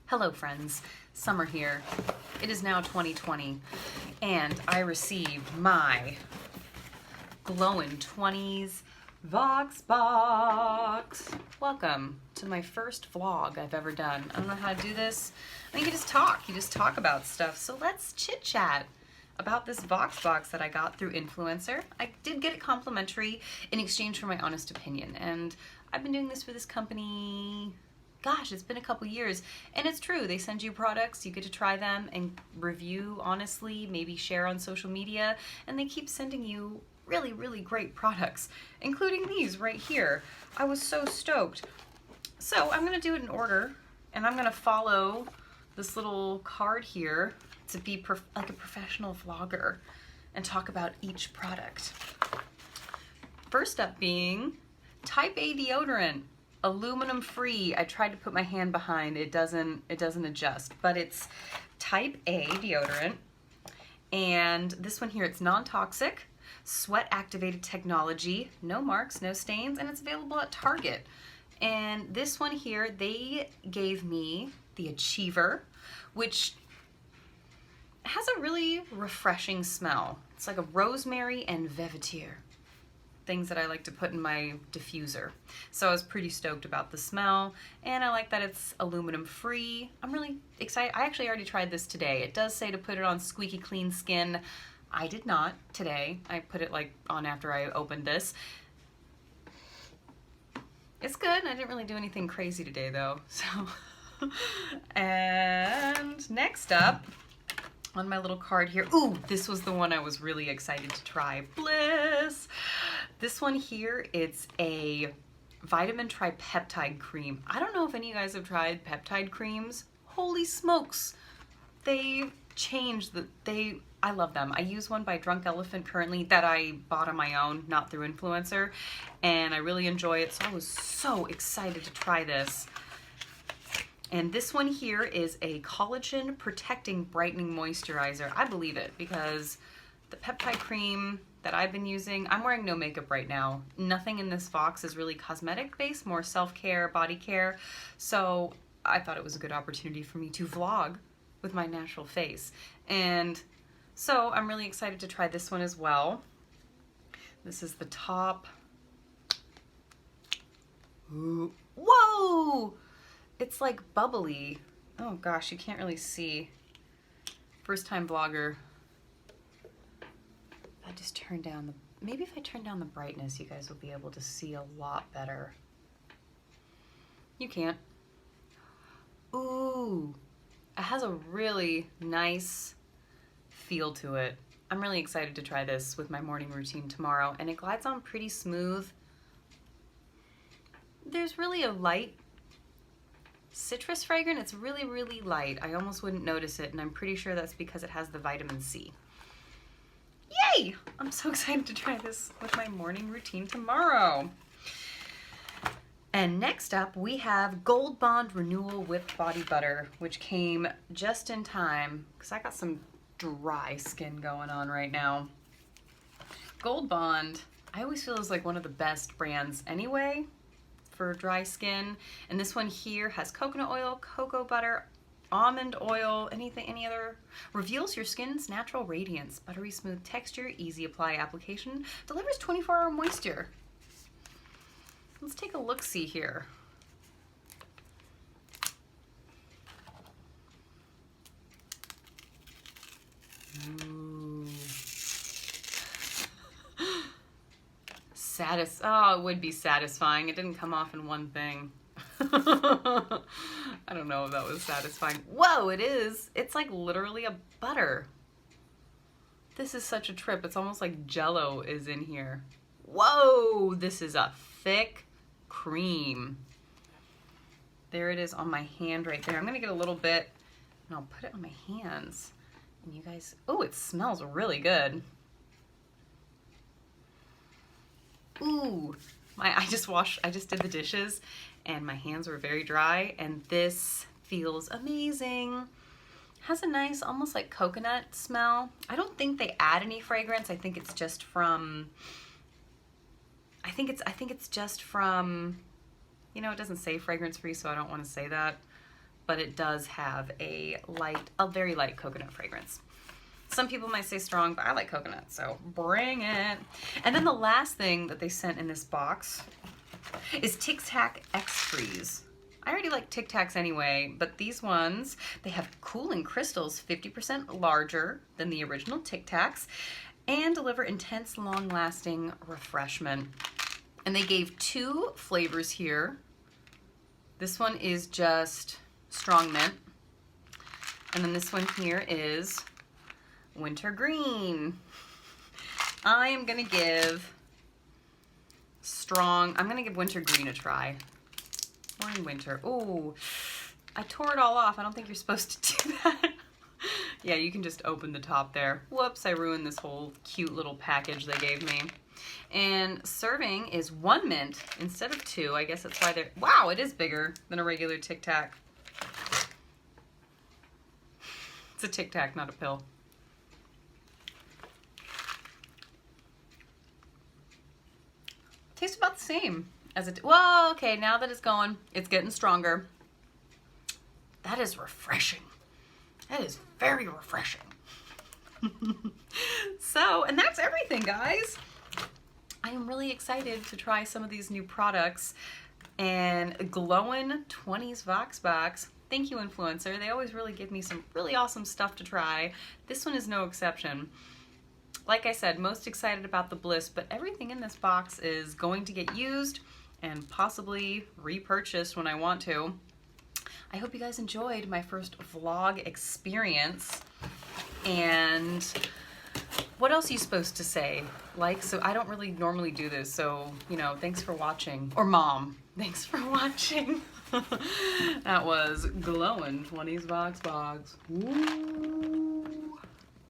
Hello friends, summer here. It is now 2020 and I received my Glowin 20's Vox box. Welcome to my first vlog I've ever done. I don't know how to do this. I mean, you just talk about stuff. So let's chit chat about this Vox box that I got through Influencer. I did get it complimentary in exchange for my honest opinion, and I've been doing this for this company, gosh, it's been a couple years, and it's true. They send you products, you get to try them and review honestly, maybe share on social media, and they keep sending you really, really great products, including these right here. I was so stoked. So I'm gonna do it in order, and I'm gonna follow this little card here to be like a professional vlogger and talk about each product. First up being Type A deodorant. Aluminum free. I tried to put my hand behind it doesn't adjust, but it's Type A deodorant, and this one here, it's non-toxic, sweat activated technology, no marks, no stains, and it's available at Target. And this one here, they gave me the Achiever, which has a really refreshing smell. It's like a rosemary and vetiver, things that I like to put in my diffuser. So I was pretty stoked about the smell, and I like that it's aluminum free. I'm really excited. I actually already tried this today. It does say to put it on squeaky clean skin. I did not today. I put it like on after I opened this. It's good. I didn't really do anything crazy today though. So, and next up on my little card here, ooh, this was the one I was really excited to try. Bliss. This one here, it's a vitamin tripeptide cream. I don't know if any of you guys have tried peptide creams. Holy smokes. They changed I love them. I use one by Drunk Elephant currently that I bought on my own, not through Influencer, and I really enjoy it. So I was so excited to try this. And this one here is a collagen protecting brightening moisturizer. I believe it because the peptide cream that I've been using, I'm wearing no makeup right now. Nothing in this box is really cosmetic based, more self-care, body care. So I thought it was a good opportunity for me to vlog with my natural face. And so I'm really excited to try this one as well. This is the top. Ooh. Whoa! It's like bubbly. Oh gosh, you can't really see. First time vlogger. I just turn down maybe if I turn down the brightness, you guys will be able to see a lot better. You can't. Ooh, it has a really nice feel to it. I'm really excited to try this with my morning routine tomorrow, and it glides on pretty smooth. There's really a light citrus fragrance. It's really, really light. I almost wouldn't notice it, and I'm pretty sure that's because it has the vitamin C. Yay! I'm so excited to try this with my morning routine tomorrow. And next up, we have Gold Bond Renewal Whipped Body Butter, which came just in time because I got some dry skin going on right now. Gold Bond, I always feel is like one of the best brands anyway for dry skin. And this one here has coconut oil, cocoa butter, almond oil, any other, reveals your skin's natural radiance, buttery smooth texture, easy apply application, delivers 24-hour moisture. Let's take a look-see here. Ooh. Oh, it would be satisfying. It didn't come off in one thing. I don't know if that was satisfying. Whoa, it is. It's like literally a butter. This is such a trip. It's almost like Jello is in here. Whoa, this is a thick cream. There it is on my hand right there. I'm gonna get a little bit and I'll put it on my hands. And you guys, oh, it smells really good. Ooh, I just did the dishes and my hands were very dry, and this feels amazing. Has a nice, almost like coconut smell. I don't think they add any fragrance. I think it's just from, I think it's just from, you know, it doesn't say fragrance free, so I don't want to say that. but it does have a very light coconut fragrance. Some people might say strong, but I like coconut, so bring it. And then the last thing that they sent in this box is Tic Tac X-Freeze. I already like Tic Tacs anyway, but these ones, they have cooling crystals 50% larger than the original Tic Tacs and deliver intense, long-lasting refreshment. And they gave 2 flavors here. This one is just strong mint. And then this one here is wintergreen. I am gonna give wintergreen a try. We're in winter. Oh, I tore it all off. I don't think you're supposed to do that. Yeah, you can just open the top there. Whoops, I ruined this whole cute little package they gave me. And serving is 1 mint instead of 2. I guess that's why they're, wow, it is bigger than a regular Tic Tac. It's a Tic Tac, not a pill. Tastes about the same as it, well, okay, now that it's going, it's getting stronger. That is refreshing. That is very refreshing. So, and that's everything, guys. I am really excited to try some of these new products. And Glowin 20's Vox Box. Thank you, Influencer. They always really give me some really awesome stuff to try. This one is no exception. Like I said, most excited about the Bliss, but everything in this box is going to get used and possibly repurchased when I want to. I hope you guys enjoyed my first vlog experience. And what else are you supposed to say? Like, so I don't really normally do this, so, you know, thanks for watching. Or Mom, thanks for watching. That was Glowin 20's Vox Box. Ooh.